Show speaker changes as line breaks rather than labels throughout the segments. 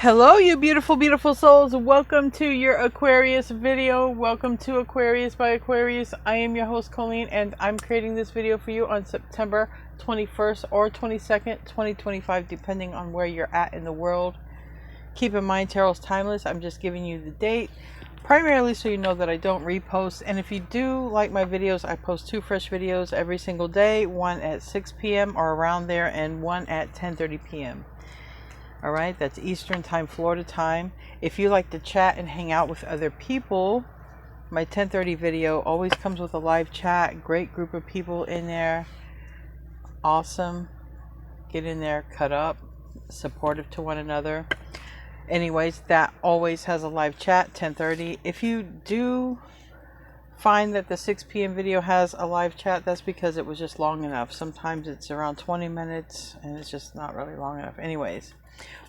Hello, you beautiful, beautiful souls. Welcome to your Aquarius video. Welcome to Aquarius by Aquarius. I am your host, Colleen, and I'm creating this video for you on September 21st or 22nd, 2025, depending on where you're at in the world. Keep in mind, tarot's timeless. I'm just giving you the date, primarily so you know that I don't repost. And if you do like my videos, I post 2 fresh videos every single day, one at 6 p.m. or around there, and one at 10:30 p.m. All right, that's Eastern time, Florida time. If you like to chat and hang out with other people, my 10:30 video always comes with a live chat. Great group of people in there. Awesome. Get in there, cut up, supportive to one another. Anyways, that always has a live chat, 10:30. If you do find that the 6 p.m. video has a live chat, that's because it was just long enough. Sometimes it's around 20 minutes and it's just not really long enough. Anyways,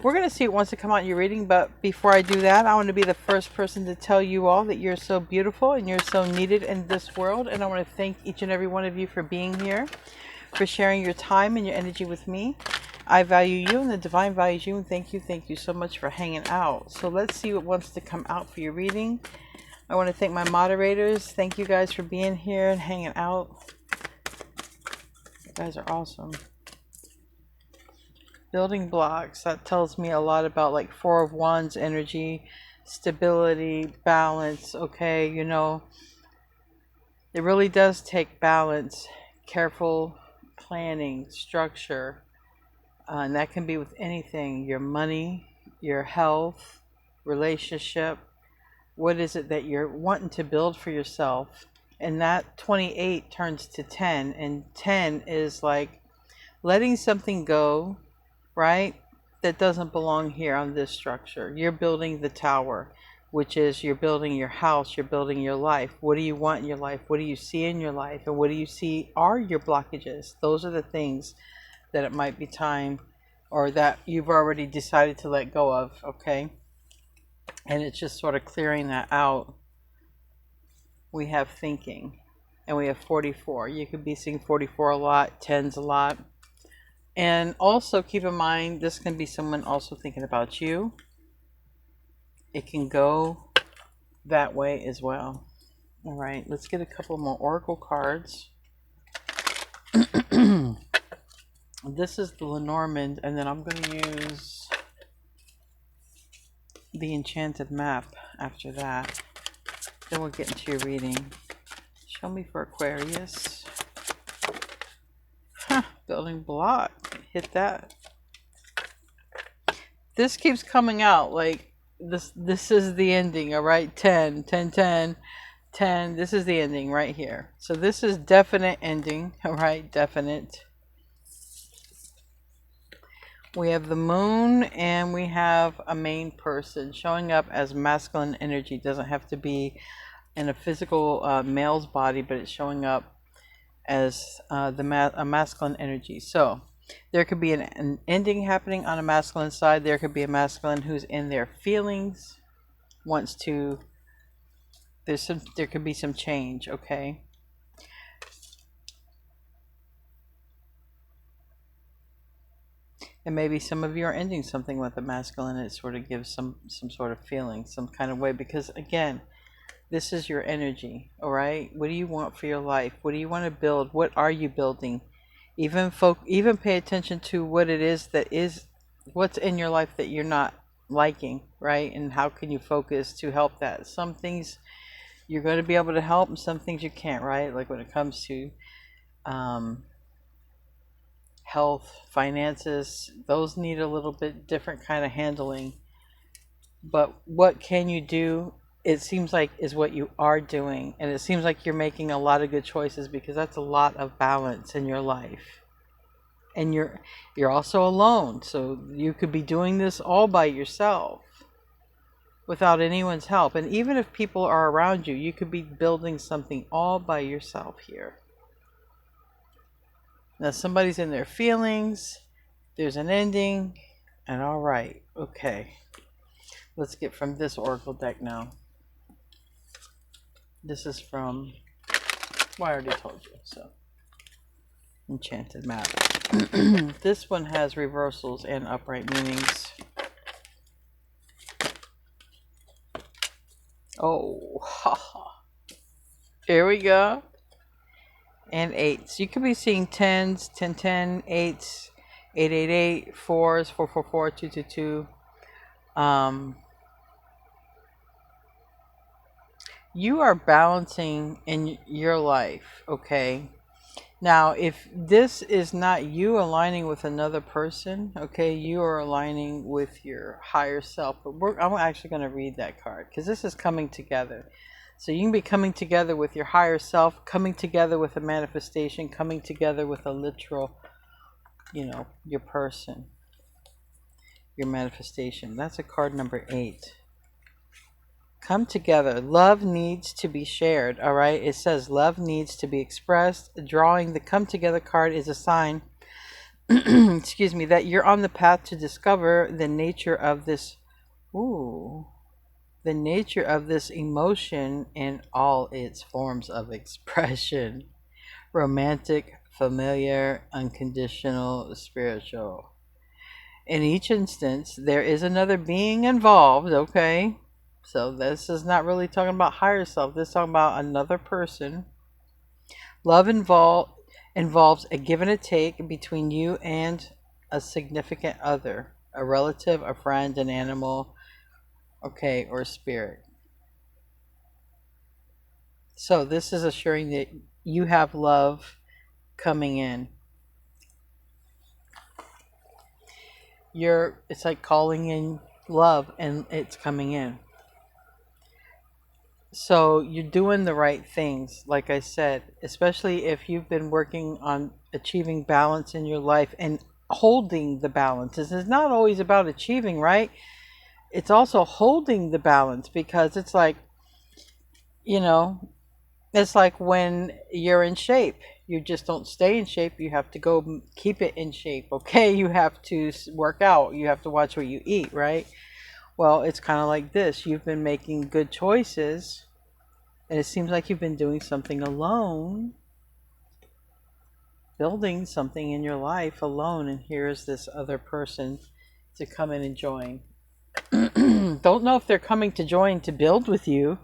we're going to see what wants to come out in your reading, but before I do that, I want to be the first person to tell you all that you're so beautiful and you're so needed in this world. And I want to thank each and every one of you for being here, for sharing your time and your energy with me. I value you and the divine values you, and thank you so much for hanging out. So let's see what wants to come out for your reading. I want to thank my moderators. Thank you guys for being here and hanging out. You guys are awesome. Building blocks, that tells me a lot about like 4 of Wands energy, stability, balance. Okay, you know, it really does take balance, careful planning, structure, and that can be with anything: your money, your health, relationship. What is it that you're wanting to build for yourself? And that 28 turns to 10, and 10 is like letting something go, right? That doesn't belong here on this structure. You're building the tower, which is you're building your house, you're building your life. What do you want in your life? What do you see in your life? And what do you see are your blockages? Those are the things that it might be time, or that you've already decided to let go of, okay? And it's just sort of clearing that out. We have thinking, and we have 44. You could be seeing 44 a lot, 10s a lot. And also keep in mind, this can be someone also thinking about you. It can go that way as well. All right, let's get a couple more oracle cards. This is the Lenormand, and then I'm going to use the Enchanted Map after that. Then we'll get into your reading. Show me for Aquarius. Building block. Hit that. This keeps coming out like this is the ending. All right, 10 10 10 10. This is the ending right here. So this is definite ending. All right, definite. We have the moon, and we have a main person showing up as masculine energy. It doesn't have to be in a physical male's body, but it's showing up as a masculine energy. So there could be an ending happening on a masculine side. There could be a masculine who's in their feelings, wants to. There could be some change. Okay. And maybe some of you are ending something with a masculine. It sort of gives some sort of feeling, some kind of way, because again, this is your energy. All right. What do you want for your life? What do you want to build? What are you building? Even pay attention to what it is that is what's in your life that you're not liking, right? And how can you focus to help that? Some things you're going to be able to help, and some things you can't, right? Like when it comes to health, finances, those need a little bit different kind of handling. But what can you do? It seems like is what you are doing, and it seems like you're making a lot of good choices, because that's a lot of balance in your life. And you're also alone, so you could be doing this all by yourself without anyone's help. And even if people are around you, you could be building something all by yourself here. Now somebody's in their feelings, there's an ending, and all right, okay. Let's get from this oracle deck now. This is from, well, I already told you, so. Enchanted Map. This one has reversals and upright meanings. Oh, here we go. And eights. You could be seeing tens, 10, 10, eights, 8, 8, 8, fours, 4, 4, 4, 2, 2, 2. You are balancing in your life, okay? Now, if this is not you aligning with another person, okay, you are aligning with your higher self. But I'm actually going to read that card because this is coming together. So you can be coming together with your higher self, coming together with a manifestation, coming together with a literal, your person, your manifestation. That's a card number 8. Come together. Love needs to be shared. All right. It says love needs to be expressed. Drawing the come together card is a sign, excuse me, that you're on the path to discover the nature of this. The nature of this emotion in all its forms of expression: romantic, familiar, unconditional, spiritual. In each instance, there is another being involved, okay? So this is not really talking about higher self. This is talking about another person. Love involves a give and a take between you and a significant other, a relative, a friend, an animal, okay, or spirit. So this is assuring that you have love coming in. It's like calling in love and it's coming in. So you're doing the right things, like I said, especially if you've been working on achieving balance in your life and holding the balance. It's not always about achieving, right? It's also holding the balance, because it's like, it's like when you're in shape. You just don't stay in shape. You have to go keep it in shape, okay? You have to work out. You have to watch what you eat, right? Well, it's kind of like this. You've been making good choices, and it seems like you've been doing something alone, building something in your life alone, and here's this other person to come in and join. Don't know if they're coming to join to build with you.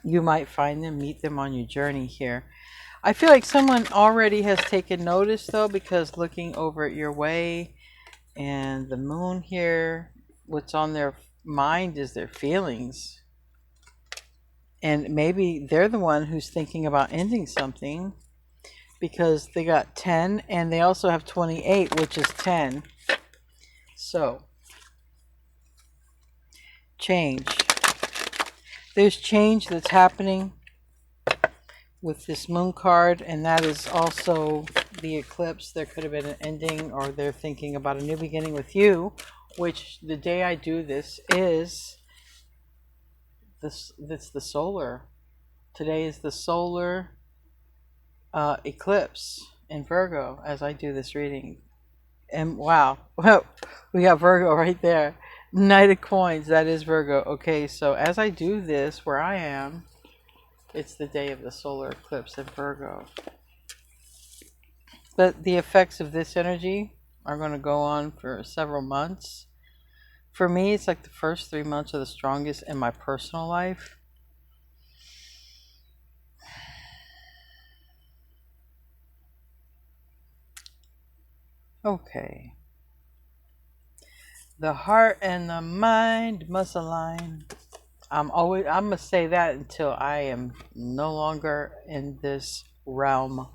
You might find them, meet them on your journey here. I feel like someone already has taken notice, though, because looking over at your way and the moon here, what's on their mind is their feelings. And maybe they're the one who's thinking about ending something, because they got 10 and they also have 28, which is 10. So, change. There's change that's happening with this moon card, and that is also the eclipse. There could have been an ending, or they're thinking about a new beginning with you, which the day I do this is that's the solar. Today is the solar eclipse in Virgo as I do this reading. And wow, we got Virgo right there. Knight of Coins, that is Virgo. Okay, so as I do this where I am, it's the day of the solar eclipse in Virgo. But the effects of this energy are going to go on for several months. For me, it's like the first 3 months are the strongest in my personal life. Okay. The heart and the mind must align. I'm gonna say that until I am no longer in this realm.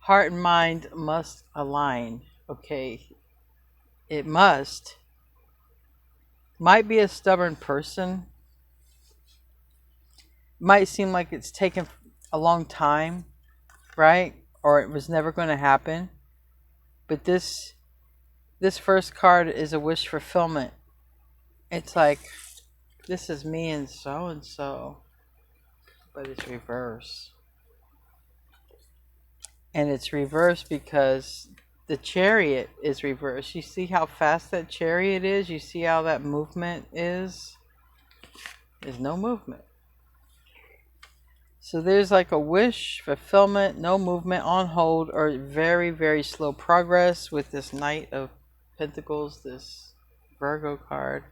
Heart and mind must align. Okay. It must. Might be a stubborn person. Might seem like it's taken a long time, right? Or it was never going to happen. But this first card is a wish fulfillment. It's like, this is me and so, but it's reverse. And it's reversed because the Chariot is reversed. You see how fast that Chariot is? You see how that movement is? There's no movement. So there's like a wish, fulfillment, no movement, on hold, or very, very slow progress with this Knight of Pentacles, this Virgo card.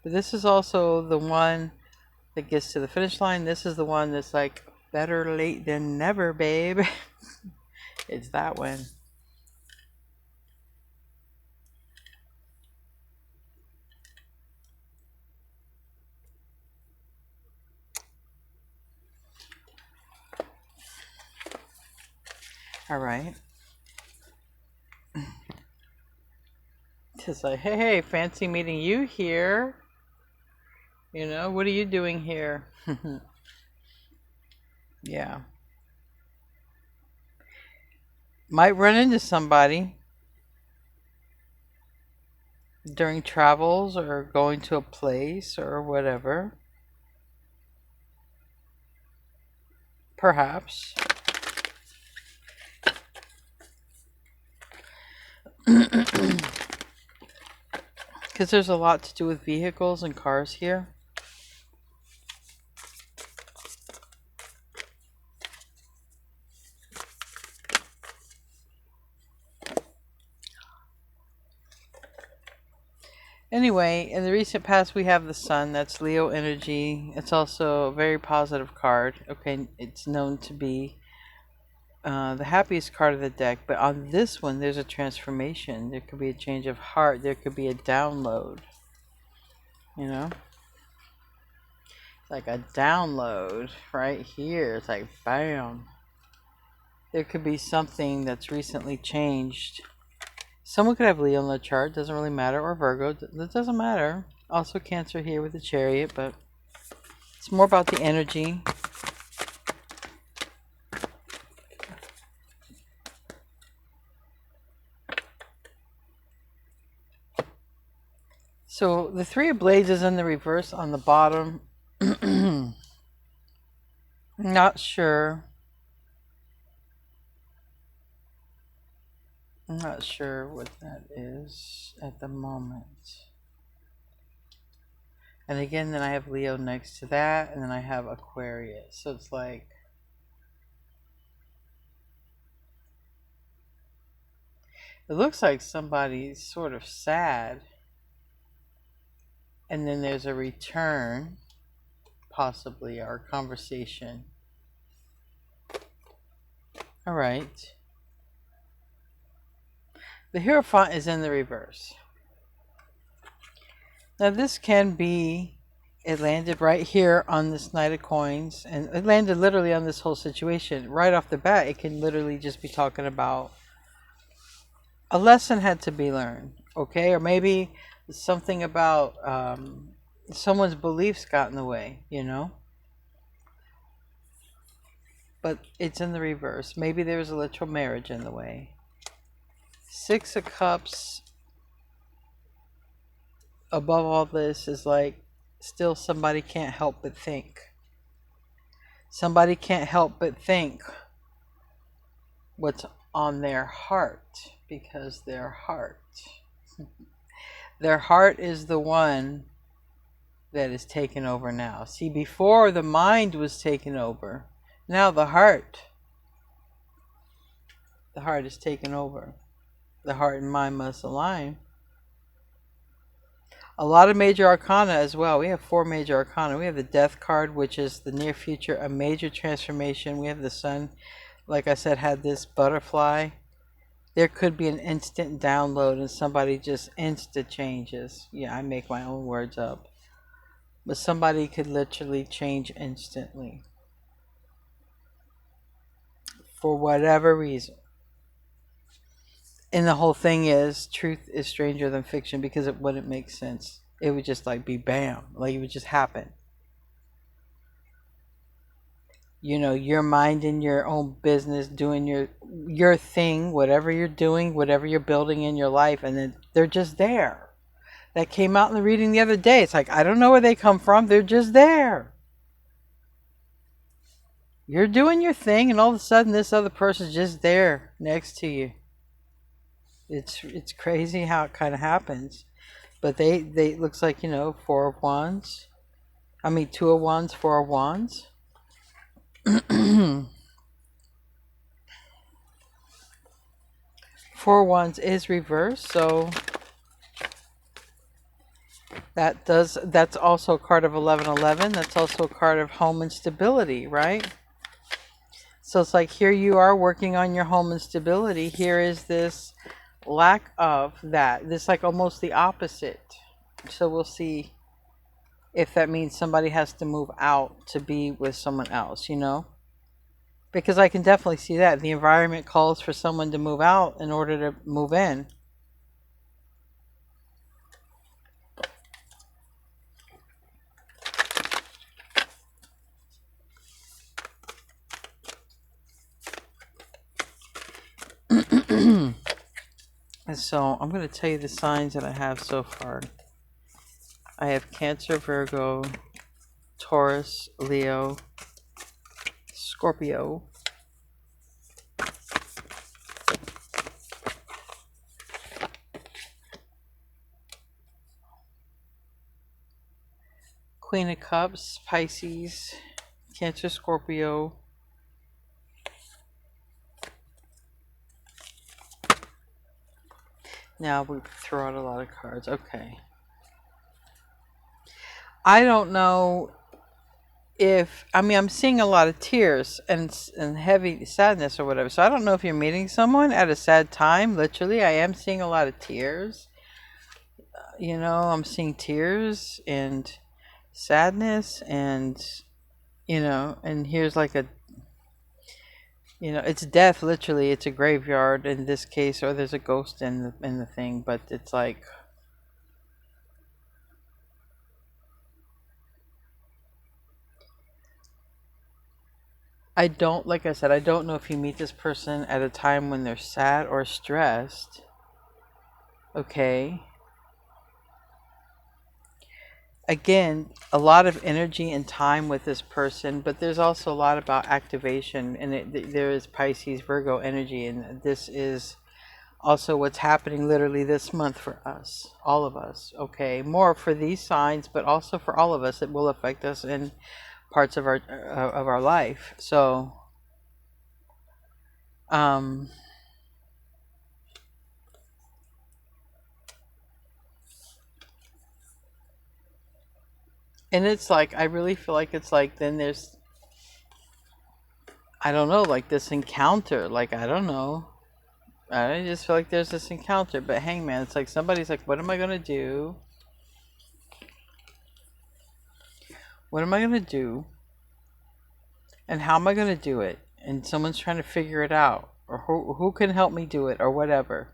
But this is also the one that gets to the finish line. This is the one that's like, better late than never, babe. It's that one. All right. Just like, hey, fancy meeting you here. You know, what are you doing here? Yeah. Might run into somebody during travels or going to a place or whatever. Perhaps. Because there's a lot to do with vehicles and cars here. Anyway, in the recent past, we have the Sun. That's Leo energy. It's also a very positive card. Okay, it's known to be the happiest card of the deck. But on this one, there's a transformation. There could be a change of heart. There could be a download. You know? It's like a download right here. It's like, bam. There could be something that's recently changed. Someone could have Leo in the chart, doesn't really matter, or Virgo, that doesn't matter. Also Cancer here with the Chariot, but it's more about the energy. So the Three of Blades is in the reverse on the bottom. Not sure. I'm not sure what that is at the moment. And again, then I have Leo next to that, and then I have Aquarius. So it's like, it looks like somebody's sort of sad. And then there's a return, possibly, or a conversation. All right. The Hierophant is in the reverse. Now this can be, it landed right here on this Knight of Coins, and it landed literally on this whole situation. Right off the bat, it can literally just be talking about a lesson had to be learned, okay? Or maybe something about someone's beliefs got in the way, you know? But it's in the reverse. Maybe there's a literal marriage in the way. Six of Cups above all this is like, still somebody can't help but think. Somebody can't help but think what's on their heart, because their heart is the one that is taken over now. See, before the mind was taken over, now the heart is taken over. The heart and mind must align. A lot of major arcana as well. We have 4 major arcana. We have the Death card, which is the near future, a major transformation. We have the Sun, like I said, had this butterfly. There could be an instant download and somebody just insta changes. Yeah, I make my own words up. But somebody could literally change instantly. For whatever reason. And the whole thing is, truth is stranger than fiction, because it wouldn't make sense. It would just like be bam, like it would just happen. You know, you're minding your own business, doing your thing, whatever you're doing, whatever you're building in your life, and then they're just there. That came out in the reading the other day. It's like, I don't know where they come from, they're just there. You're doing your thing, and all of a sudden this other person's just there next to you. It's crazy how it kind of happens. But they looks like, you know, 4 of Wands. I mean 2 of Wands, 4 of Wands. 4 of Wands is reversed, so That's also a card of 1111. That's also a card of home and stability, right? So it's like here you are working on your home and stability. Here is this lack of that. This like almost the opposite. So we'll see if that means somebody has to move out to be with someone else, you know? Because I can definitely see that. The environment calls for someone to move out in order to move in. And so I'm going to tell you the signs that I have so far. I have Cancer, Virgo, Taurus, Leo, Scorpio, Queen of Cups, Pisces, Cancer, Scorpio. Now we throw out a lot of cards. Okay. I don't know if, I mean, I'm seeing a lot of tears and heavy sadness or whatever. So I don't know if you're meeting someone at a sad time. Literally, I am seeing a lot of tears. You know, I'm seeing tears and sadness and, you know, and here's like a, you know, it's death. Literally, it's a graveyard in this case, or there's a ghost in the thing. But it's like, I don't, like I said, I don't know if you meet this person at a time when they're sad or stressed. Okay. Again, a lot of energy and time with this person, but there's also a lot about activation, and there is Pisces, Virgo energy, and this is also what's happening literally this month for us, all of us. Okay, more for these signs, but also for all of us. It will affect us in parts of our life. So, and it's like, I really feel like it's like, then there's, I don't know, like this encounter, like, I don't know. I just feel like there's this encounter, but Hangman, it's like somebody's like, what am I going to do? What am I going to do? And how am I going to do it? And someone's trying to figure it out, or who can help me do it, or whatever.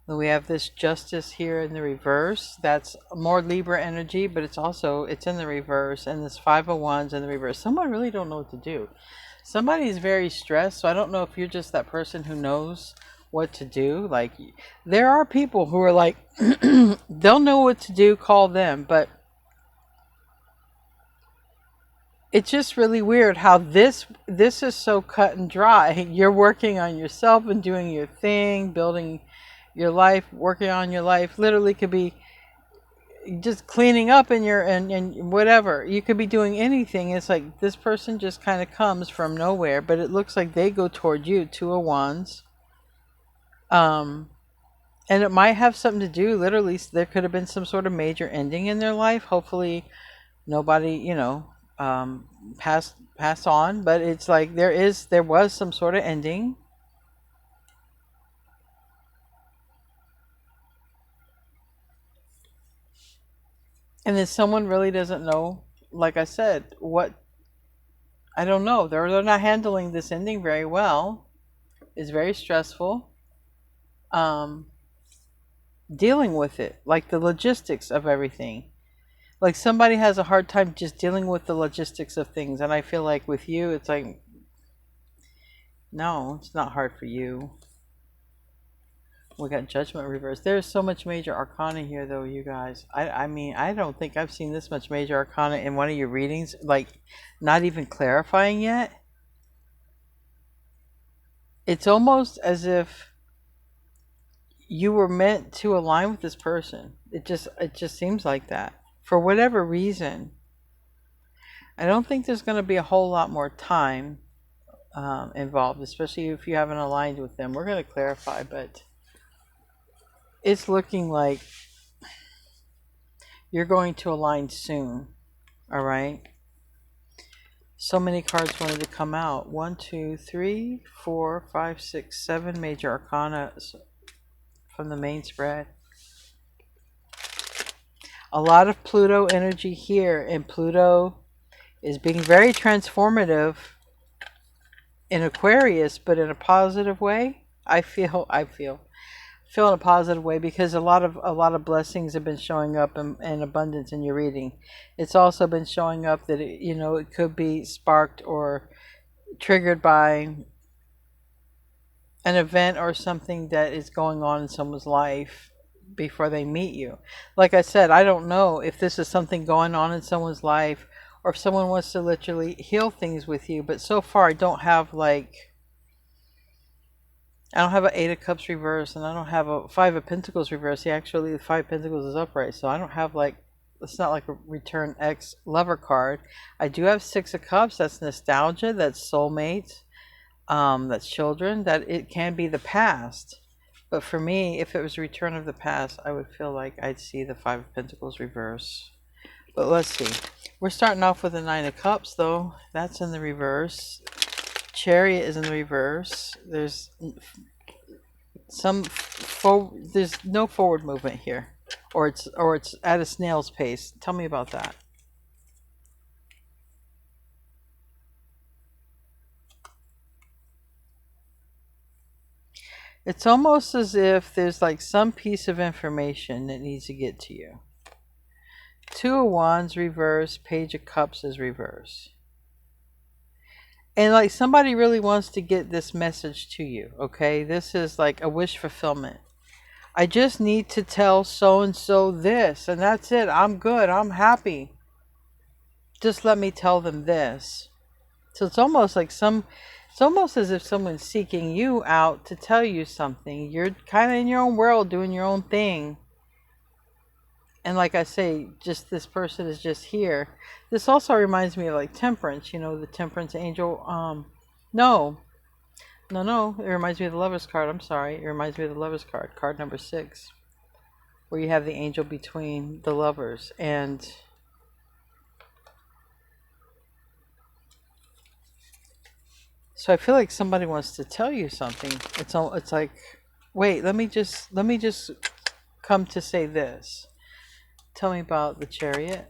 Then we have this Justice here in the reverse. That's more Libra energy, but it's also, it's in the reverse. And this Five of Wands in the reverse. Someone really don't know what to do. Somebody's very stressed, so I don't know if you're just that person who knows what to do. Like, there are people who are like, they'll know what to do, call them, but it's just really weird how this is so cut and dry. You're working on yourself and doing your thing, building your life, working on your life. Literally could be just cleaning up in your and whatever. You could be doing anything. It's like this person just kind of comes from nowhere, but it looks like they go toward you. Two of Wands. And it might have something to do, literally, there could have been some sort of major ending in their life. Hopefully nobody, you know, pass on, but it's like there was some sort of ending. And then someone really doesn't know, like I said, what, I don't know. They're not handling this ending very well. It's very stressful. Dealing with it, like the logistics of everything. Like somebody has a hard time just dealing with the logistics of things, and I feel like with you, it's like, no, it's not hard for you. We got Judgment reversed. There's so much major arcana here, though, you guys. I mean, I don't think I've seen this much major arcana in one of your readings. Like, not even clarifying yet. It's almost as if you were meant to align with this person. It just seems like that. For whatever reason. I don't think there's going to be a whole lot more time involved, especially if you haven't aligned with them. We're going to clarify, but it's looking like You're going to align soon. All right. So many cards wanted to come out. 1, 2, 3, 4, 5, 6, 7 major arcana from the main spread. A lot of Pluto energy here, and Pluto is being very transformative in Aquarius, but in a positive way. I feel in a positive way, because a lot of blessings have been showing up in abundance in your reading. It's also been showing up that it could be sparked or triggered by an event or something that is going on in someone's life before they meet you. Like I said, I don't know if this is something going on in someone's life or if someone wants to literally heal things with you, but so far I don't have an 8 of Cups reverse, and I don't have a 5 of Pentacles reverse. Actually, the 5 of Pentacles is upright, so I don't have it's not like a return ex lover card. I do have 6 of Cups. That's nostalgia. That's soulmates. That's children. That it can be the past. But for me, if it was a return of the past, I would feel like I'd see the 5 of Pentacles reverse. But let's see. We're starting off with the 9 of Cups, though. That's in the reverse. Chariot is in the reverse. There's no forward movement here, or it's at a snail's pace. Tell me about that. It's almost as if there's some piece of information that needs to get to you. 2 of Wands reverse, Page of Cups is reverse. And somebody really wants to get this message to you, okay? This is like a wish fulfillment. I just need to tell so-and-so this, and that's it. I'm good. I'm happy. Just let me tell them this. So it's almost as if someone's seeking you out to tell you something. You're kind of in your own world, doing your own thing. And like I say, just this person is just here. This also reminds me of Temperance, the Temperance angel. No. It reminds me of the Lover's card. I'm sorry. It reminds me of the Lover's card, card number 6, where you have the angel between the lovers. And so I feel like somebody wants to tell you something. It's like, wait, let me just come to say this. Tell me about the Chariot.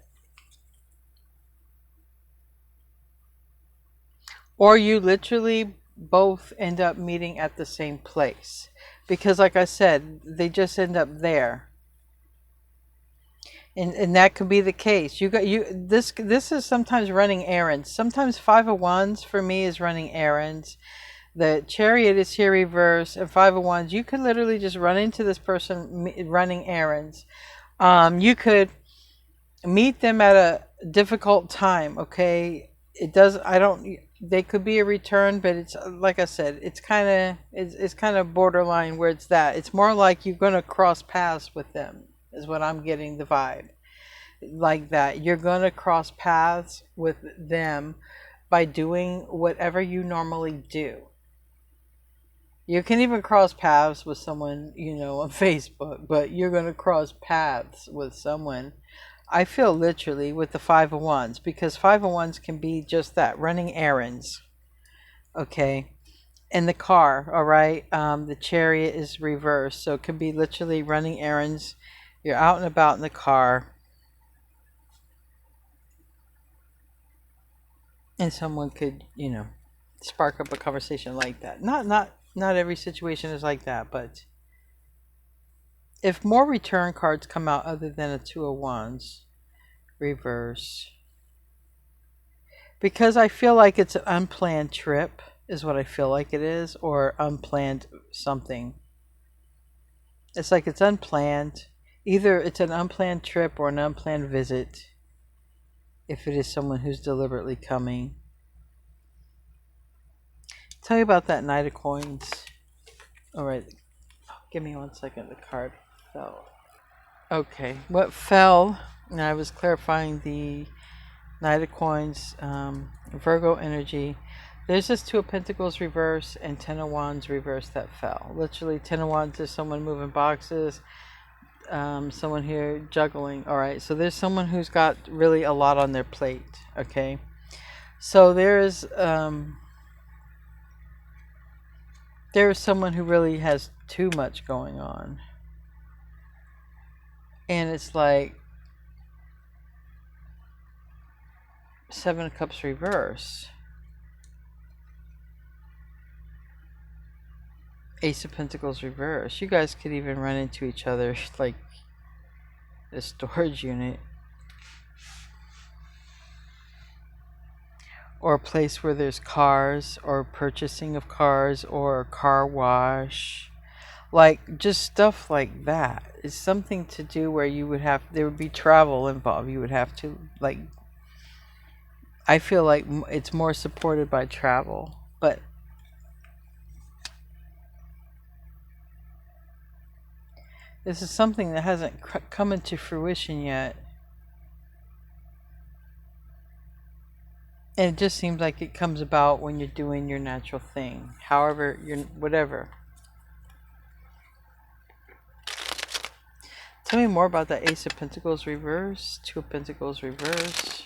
Or you literally both end up meeting at the same place. Because like I said, they just end up there. And that could be the case. This is sometimes running errands. Sometimes 5 of Wands for me is running errands. The Chariot is here reverse, and 5 of Wands. You could literally just run into this person running errands. You could meet them at a difficult time, okay? They could be a return, but it's like I said, it's kind of borderline where it's that. It's more like you're going to cross paths with them, is what I'm getting the vibe. Like that. You're going to cross paths with them by doing whatever you normally do. You can even cross paths with someone, on Facebook, but you're going to cross paths with someone. I feel literally with the 5 of Wands, because 5 of Wands can be just that, running errands. Okay. In the car, all right. The Chariot is reversed, so it could be literally running errands. You're out and about in the car, and someone could, spark up a conversation like that. Not every situation is like that, but if more return cards come out other than a 2 of Wands reverse, because I feel like it's an unplanned trip is what I feel like it is, or unplanned something. It's like it's unplanned. Either it's an unplanned trip or an unplanned visit, if it is someone who's deliberately coming. Tell me about that Knight of Coins. All right, give me 1 second. The card fell. Okay, what fell, and I was clarifying the Knight of Coins, Virgo energy. There's this 2 of Pentacles reverse and 10 of Wands reverse that fell. Literally, 10 of Wands is someone moving boxes. someone here juggling. All right, so there's someone who's got really a lot on their plate. Okay, so there's someone who really has too much going on, and it's like Seven of Cups reverse, Ace of Pentacles reverse. You guys could even run into each other like a storage unit, or a place where there's cars, or purchasing of cars, or a car wash, like just stuff like that. It's something to do where there would be travel involved. You would have to, like, I feel like it's more supported by travel, but this is something that hasn't come into fruition yet. And it just seems like it comes about when you're doing your natural thing. However, whatever. Tell me more about that Ace of Pentacles reverse, Two of Pentacles reverse.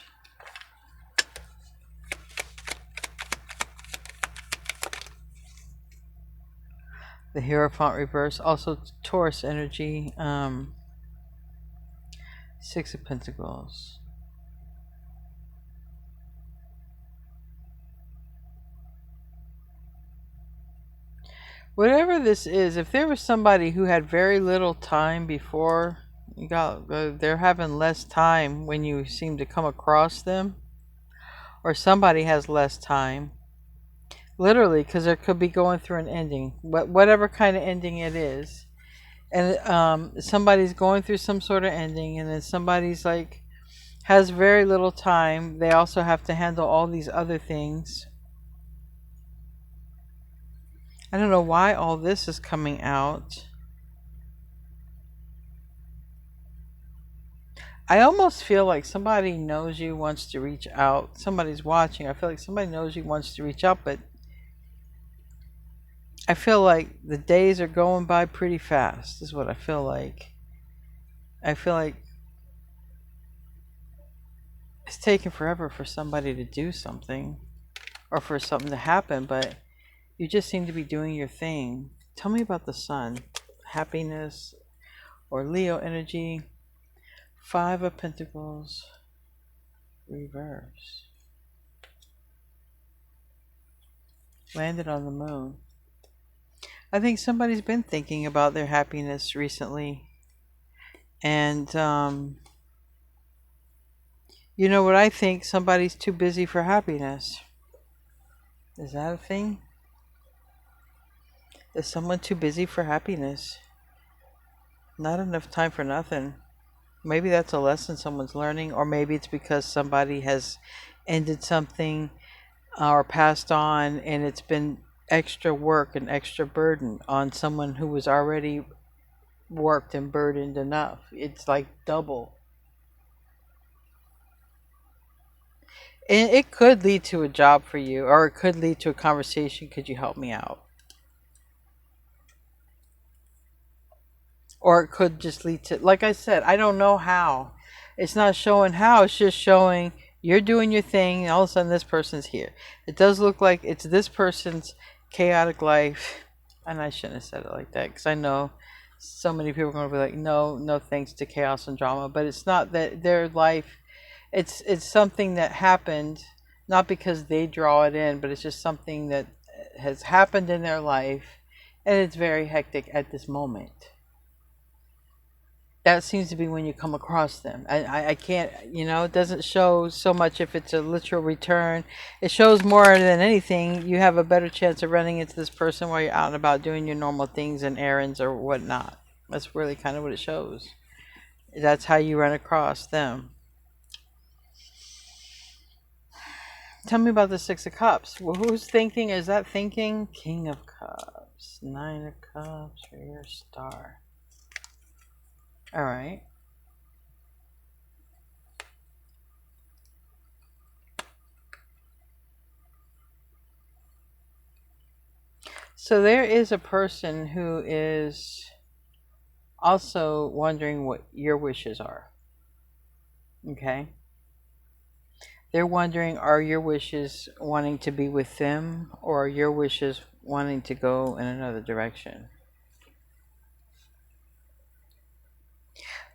The Hierophant reverse, also Taurus energy, Six of Pentacles. Whatever this is, if there was somebody who had very little time before, they're having less time when you seem to come across them, or somebody has less time. Literally, because there could be going through an ending, whatever kind of ending it is. And somebody's going through some sort of ending, and then somebody's like, has very little time. They also have to handle all these other things. I don't know why all this is coming out. I almost feel like somebody knows you, wants to reach out. Somebody's watching. I feel like somebody knows you, wants to reach out, but I feel like the days are going by pretty fast, is what I feel like. I feel like it's taking forever for somebody to do something, or for something to happen, but you just seem to be doing your thing. Tell me about the Sun. Happiness, or Leo energy. Five of Pentacles reverse. Landed on the Moon. I think somebody's been thinking about their happiness recently. And, you know what I think? Somebody's too busy for happiness. Is that a thing? Is someone too busy for happiness? Not enough time for nothing. Maybe that's a lesson someone's learning, or maybe it's because somebody has ended something or passed on, and it's been extra work and extra burden on someone who was already worked and burdened enough. It's like double. And it could lead to a job for you, or it could lead to a conversation. Could you help me out? Or it could just lead to, like I said, I don't know how. It's not showing how, it's just showing you're doing your thing, and all of a sudden this person's here. It does look like it's this person's chaotic life. And I shouldn't have said it like that, because I know so many people are going to be like, no thanks to chaos and drama. But it's not that their life, it's something that happened, not because they draw it in, but it's just something that has happened in their life, and it's very hectic at this moment. That seems to be when you come across them. I can't, it doesn't show so much if it's a literal return. It shows more than anything, you have a better chance of running into this person while you're out and about doing your normal things and errands or whatnot. That's really kind of what it shows. That's how you run across them. Tell me about the Six of Cups. Well, who's thinking? Is that thinking? King of Cups. Nine of Cups for your star. All right. So there is a person who is also wondering what your wishes are. Okay? They're wondering, are your wishes wanting to be with them, or are your wishes wanting to go in another direction?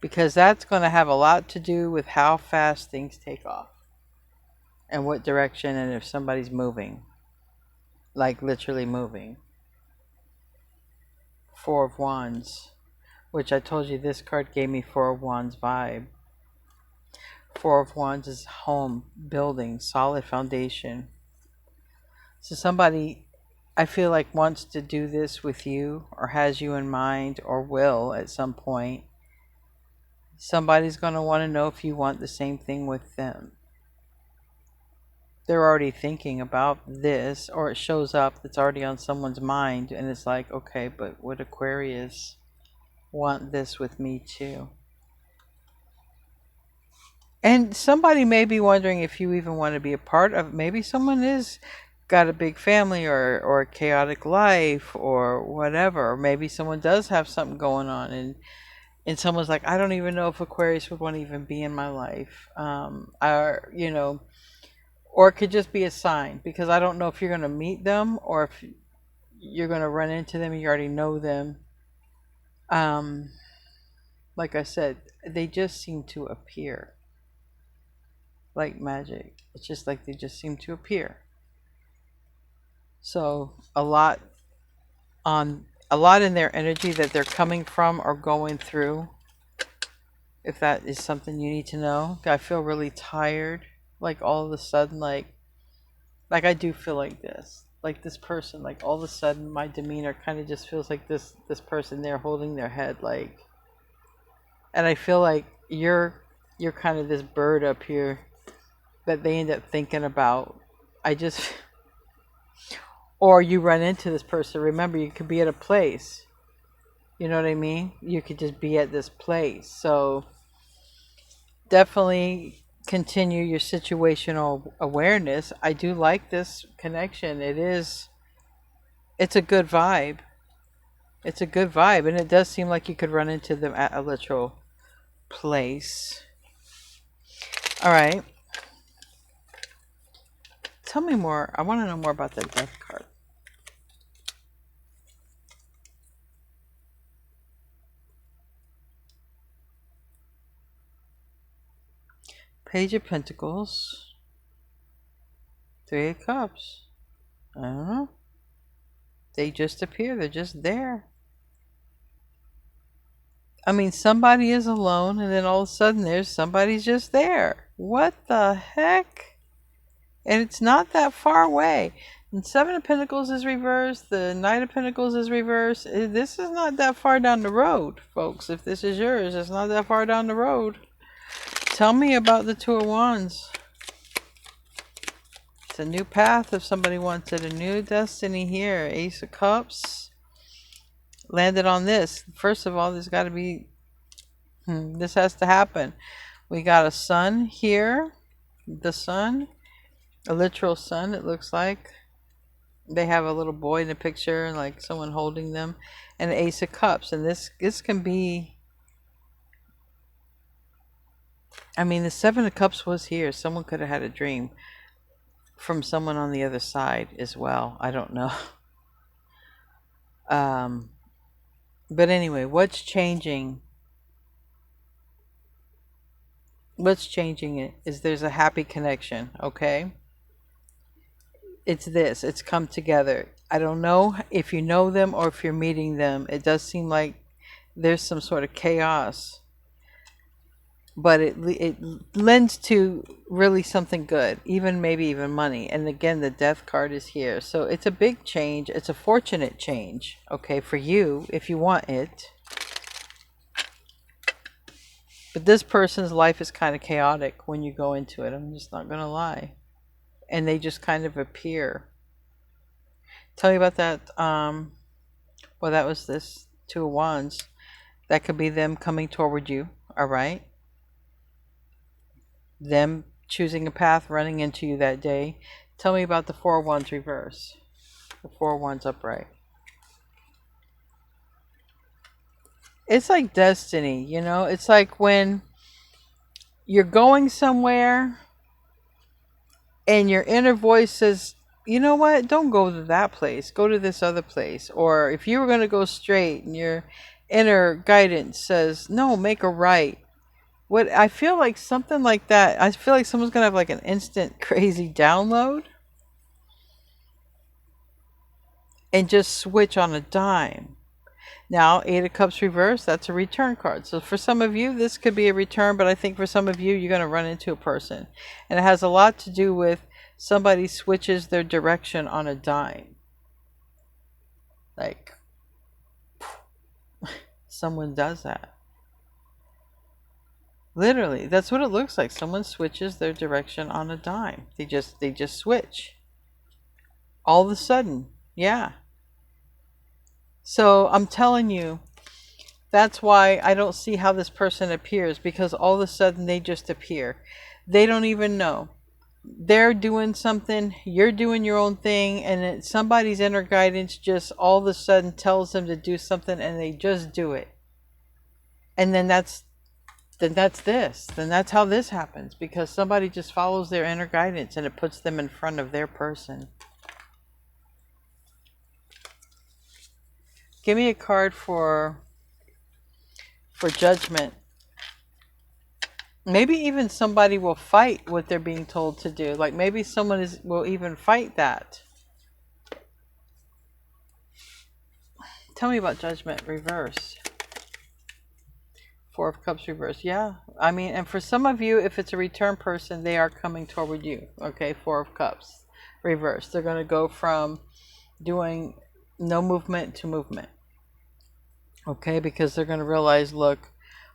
Because that's going to have a lot to do with how fast things take off and what direction, and if somebody's moving, like literally moving. Four of Wands, which I told you this card gave me Four of Wands vibe. Four of Wands is home, building, solid foundation. So somebody, I feel like, wants to do this with you, or has you in mind, or will at some point. Somebody's going to want to know if you want the same thing with them. They're already thinking about this, or it shows up, it's already on someone's mind, and it's like, okay, but would Aquarius want this with me too? And somebody may be wondering if you even want to be a part of it. Maybe someone is got a big family, or a chaotic life, or whatever. Or maybe someone does have something going on, and someone's like, I don't even know if Aquarius would want to even be in my life. Or, you know, or it could just be a sign, because I don't know if you're going to meet them, or if you're going to run into them and you already know them. Like I said, they just seem to appear like magic. It's just like they just seem to appear. So a lot in their energy that they're coming from or going through, if that is something you need to know. I feel really tired, like all of a sudden, like I do feel like this, like this person, like all of a sudden my demeanor kind of just feels like this person there holding their head, like, and I feel like you're kind of this bird up here that they end up thinking about. Or you run into this person. Remember, you could be at a place. You know what I mean? You could just be at this place. So definitely continue your situational awareness. I do like this connection. It's a good vibe. It's a good vibe. And it does seem like you could run into them at a literal place. All right. Tell me more. I want to know more about the Death card. Page of Pentacles. Three of Cups. I don't know. They just appear. They're just there. I mean, somebody is alone, and then all of a sudden there's somebody's just there. What the heck? And it's not that far away. And Seven of Pentacles is reversed. The Knight of Pentacles is reversed. This is not that far down the road, folks. If this is yours, it's not that far down the road. Tell me about the Two of Wands. It's a new path if somebody wants it. A new destiny here. Ace of Cups. Landed on this. First of all, there's got to be... this has to happen. We got a sun here. The sun. A literal sun, it looks like. They have a little boy in the picture, and like someone holding them. And an Ace of Cups. And this can be... I mean, the Seven of Cups was here. Someone could have had a dream from someone on the other side as well. I don't know. But anyway, what's changing? What's changing it is there's a happy connection, okay? It's this. It's come together. I don't know if you know them or if you're meeting them. It does seem like there's some sort of chaos. But it lends to really something good. Maybe even money. And again, the Death card is here. So it's a big change. It's a fortunate change, okay, for you if you want it. But this person's life is kind of chaotic when you go into it. I'm just not going to lie. And they just kind of appear. Tell me about that. Well, that was this Two of Wands. That could be them coming toward you. All right. Them choosing a path, running into you that day. Tell me about the Four of Wands reverse. The Four of Wands upright. It's like destiny, you know? It's like when you're going somewhere and your inner voice says, you know what? Don't go to that place. Go to this other place. Or if you were going to go straight and your inner guidance says, no, make a right. What I feel like something like that. I feel like someone's going to have like an instant crazy download and just switch on a dime. Now, Eight of Cups reversed, that's a return card. So for some of you, this could be a return, but I think for some of you, you're going to run into a person. And it has a lot to do with somebody switches their direction on a dime. Like, someone does that. Literally, that's what it looks like. Someone switches their direction on a dime. They just switch. All of a sudden, yeah. So I'm telling you, that's why I don't see how this person appears, because all of a sudden they just appear. They don't even know. They're doing something, you're doing your own thing, and somebody's inner guidance just all of a sudden tells them to do something and they just do it. And then that's this. Then that's how this happens, because somebody just follows their inner guidance and it puts them in front of their person. Give me a card for judgment. Maybe even somebody will fight what they're being told to do. Like maybe someone will even fight that. Tell me about judgment reverse. Four of Cups reverse. Yeah. I mean, and for some of you, if it's a return person, they are coming toward you. Okay. Four of Cups reverse. They're going to go from doing no movement to movement. Okay. Because they're going to realize, look,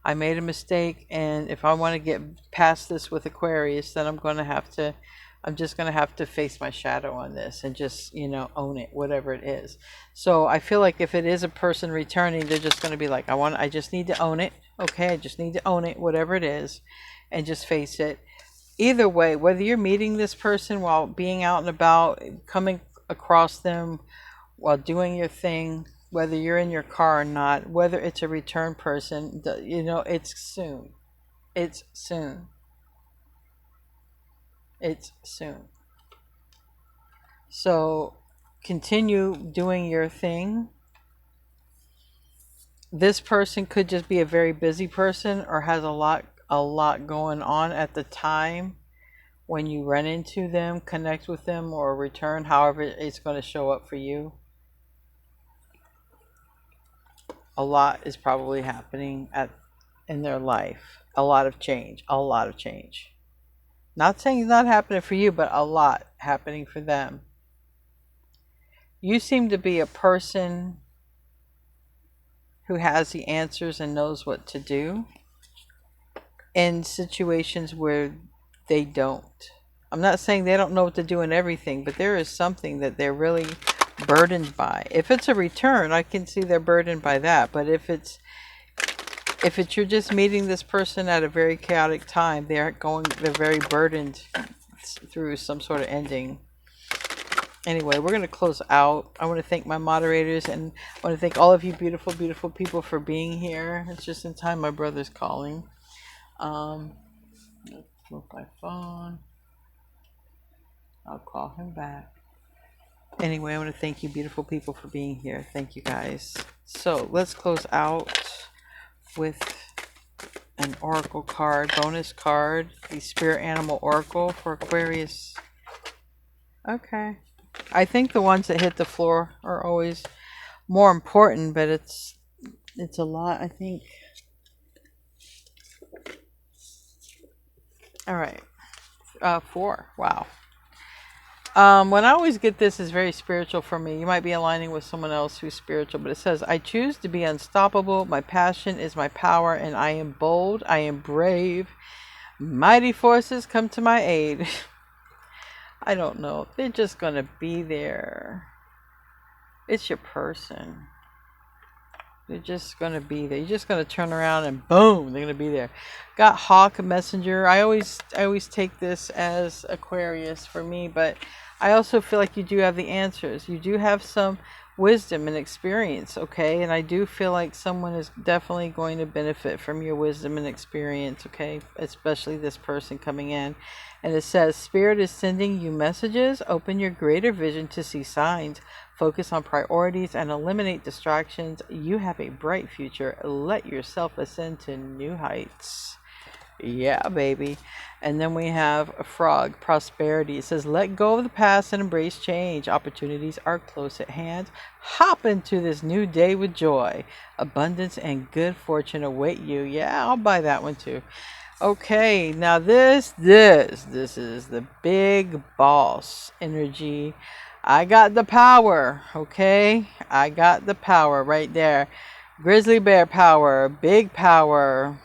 I made a mistake, and if I want to get past this with Aquarius, then I'm just going to have to face my shadow on this and just, own it, whatever it is. So I feel like if it is a person returning, they're just going to be like, I just need to own it. Okay, I just need to own it, whatever it is, and just face it. Either way, whether you're meeting this person while being out and about, coming across them while doing your thing, whether you're in your car or not, whether it's a return person, it's soon. It's soon. It's soon. So continue doing your thing. This person could just be a very busy person or has a lot going on at the time when you run into them, connect with them, or return, however it's going to show up for you. A lot is probably happening in their life. A lot of change. Not saying it's not happening for you, but a lot happening for them. You seem to be a person who has the answers and knows what to do in situations where they don't. I'm not saying they don't know what to do in everything, but there is something that they're really burdened by. If it's a return, I can see they're burdened by that. But if you're just meeting this person at a very chaotic time, they're very burdened through some sort of ending. Anyway, we're going to close out. I want to thank my moderators, and I want to thank all of you beautiful, beautiful people for being here. It's just in time my brother's calling. Let's move my phone. I'll call him back. Anyway, I want to thank you beautiful people for being here. Thank you guys. So let's close out with an oracle card, bonus card, the Spirit Animal Oracle for Aquarius. Okay. I think the ones that hit the floor are always more important, but it's a lot, I think. All right. 4. Wow. When I always get this is very spiritual for me. You might be aligning with someone else who's spiritual, but it says, I choose to be unstoppable. My passion is my power, and I am bold. I am brave. Mighty forces come to my aid. I don't know. They're just going to be there. It's your person. They're just going to be there. You're just going to turn around and boom, they're going to be there. Got Hawk Messenger. I always take this as Aquarius for me, but I also feel like you do have the answers. You do have some wisdom and experience, okay? And I do feel like someone is definitely going to benefit from your wisdom and experience, okay? Especially this person coming in. And it says, Spirit is sending you messages. Open your greater vision to see signs. Focus on priorities and eliminate distractions. You have a bright future. Let yourself ascend to new heights. Yeah, baby. And then we have a frog, prosperity. It says, let go of the past and embrace change. Opportunities are close at hand. Hop into this new day with joy. Abundance and good fortune await you. Yeah, I'll buy that one too. Okay, now this is the big boss energy. I got the power, okay? I got the power right there. Grizzly bear power, big power.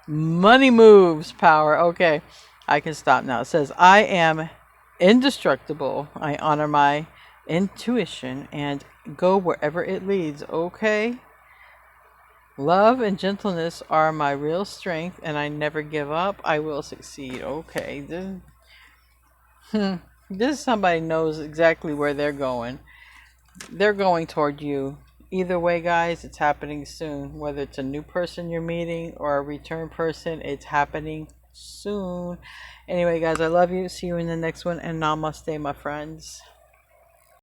Money moves power. Okay, I can stop now. It says, I am indestructible. I honor my intuition and go wherever it leads. Okay. Love and gentleness are my real strength, and I never give up. I will succeed. Okay. This somebody knows exactly where they're going. They're going toward you. Either way, guys, it's happening soon. Whether it's a new person you're meeting or a return person, it's happening soon. Anyway, guys, I love you. See you in the next one, and namaste, my friends.